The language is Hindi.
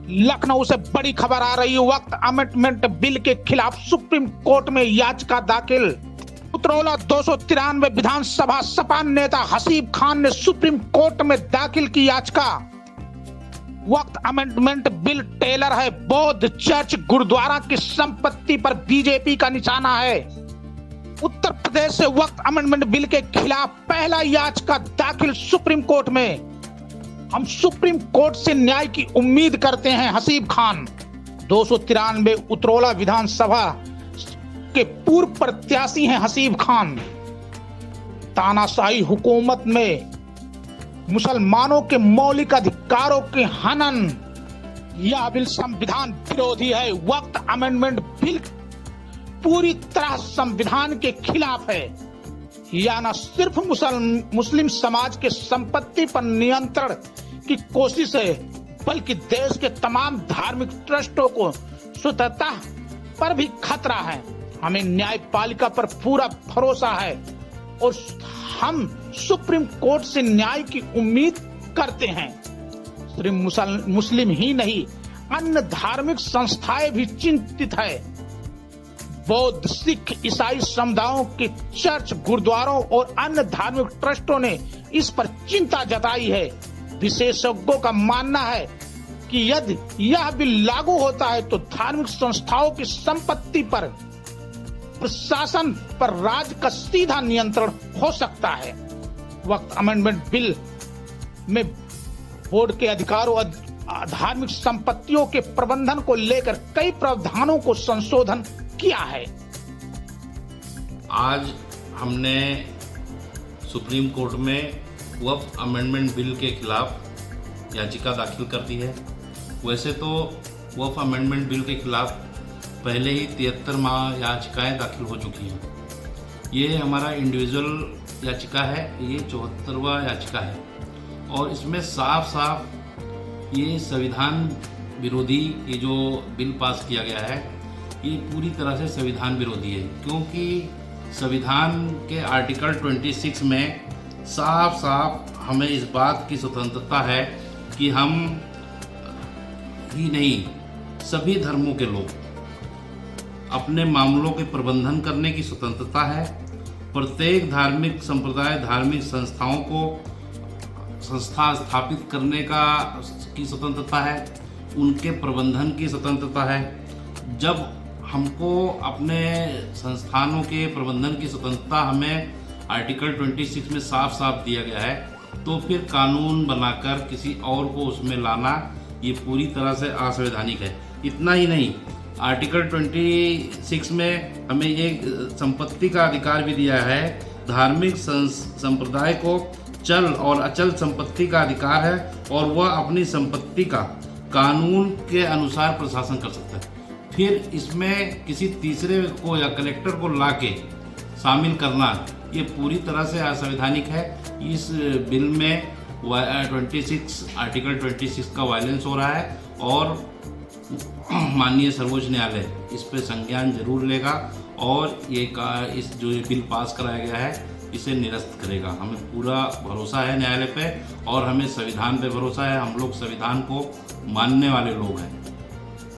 लखनऊ से बड़ी खबर आ रही है। वक्त अमेंडमेंट बिल के खिलाफ सुप्रीम कोर्ट में याचिका दाखिल। उतरौला 293 विधानसभा सपा नेता हसीब खान ने सुप्रीम कोर्ट में दाखिल की याचिका। वक्त अमेंडमेंट बिल टेलर है, बौद्ध चर्च गुरुद्वारा की संपत्ति पर बीजेपी का निशाना है। उत्तर प्रदेश से वक्त अमेंडमेंट बिल के खिलाफ पहला याचिका दाखिल सुप्रीम कोर्ट में। हम सुप्रीम कोर्ट से न्याय की उम्मीद करते हैं। हसीब खान 293 उतरौला विधानसभा के पूर्व प्रत्याशी हैं। हसीब खान तानाशाही हुकूमत में मुसलमानों के मौलिक अधिकारों के हनन, यह बिल संविधान विरोधी है। वक्त अमेंडमेंट बिल पूरी तरह संविधान के खिलाफ है। यह न सिर्फ मुस्लिम समाज के संपत्ति पर नियंत्रण की कोशिश है, बल्कि देश के तमाम धार्मिक ट्रस्टों को स्वतंत्रता पर भी खतरा है। हमें न्यायपालिका पर पूरा भरोसा है और हम सुप्रीम कोर्ट से न्याय की उम्मीद करते हैं। सिर्फ मुस्लिम ही नहीं, अन्य धार्मिक संस्थाएं भी चिंतित है। बौद्ध, सिख, ईसाई समुदायों के चर्च, गुरुद्वारों और अन्य धार्मिक ट्रस्टों ने इस पर चिंता जताई है। विशेषज्ञों का मानना है कि यदि यह बिल लागू होता है तो धार्मिक संस्थाओं की संपत्ति पर प्रशासन पर राज्य का सीधा नियंत्रण हो सकता है। वक्त अमेंडमेंट बिल में बोर्ड के अधिकारों और धार्मिक संपत्तियों के प्रबंधन को लेकर कई प्रावधानों को संशोधन किया है। आज हमने सुप्रीम कोर्ट में वक्फ अमेंडमेंट बिल के खिलाफ याचिका दाखिल कर दी है। वैसे तो वक्फ अमेंडमेंट बिल के खिलाफ पहले ही 73 माह याचिकाएं दाखिल हो चुकी हैं। ये हमारा इंडिविजुअल याचिका है, ये 74वां याचिका है और इसमें साफ साफ ये संविधान विरोधी ये जो बिल पास किया गया है, ये पूरी तरह से संविधान विरोधी है। क्योंकि संविधान के आर्टिकल 26 में साफ साफ हमें इस बात की स्वतंत्रता है कि हम ही नहीं, सभी धर्मों के लोग अपने मामलों के प्रबंधन करने की स्वतंत्रता है। प्रत्येक धार्मिक संप्रदाय, धार्मिक संस्थाओं को संस्था स्थापित करने की स्वतंत्रता है, उनके प्रबंधन की स्वतंत्रता है। जब हमको अपने संस्थानों के प्रबंधन की स्वतंत्रता हमें आर्टिकल 26 में साफ साफ दिया गया है, तो फिर कानून बनाकर किसी और को उसमें लाना ये पूरी तरह से असंवैधानिक है। इतना ही नहीं, आर्टिकल 26 में हमें एक संपत्ति का अधिकार भी दिया है। धार्मिक संप्रदाय को चल और अचल संपत्ति का अधिकार है और वह अपनी संपत्ति का कानून के अनुसार प्रशासन कर सकता है। फिर इसमें किसी तीसरे को या कलेक्टर को लाके शामिल करना ये पूरी तरह से असंवैधानिक है। इस बिल में आर्टिकल 26 का वायलेंस हो रहा है और माननीय सर्वोच्च न्यायालय इस पे संज्ञान जरूर लेगा और इस जो बिल पास कराया गया है इसे निरस्त करेगा। हमें पूरा भरोसा है न्यायालय पे और हमें संविधान पे भरोसा है। हम लोग संविधान को मानने वाले लोग हैं।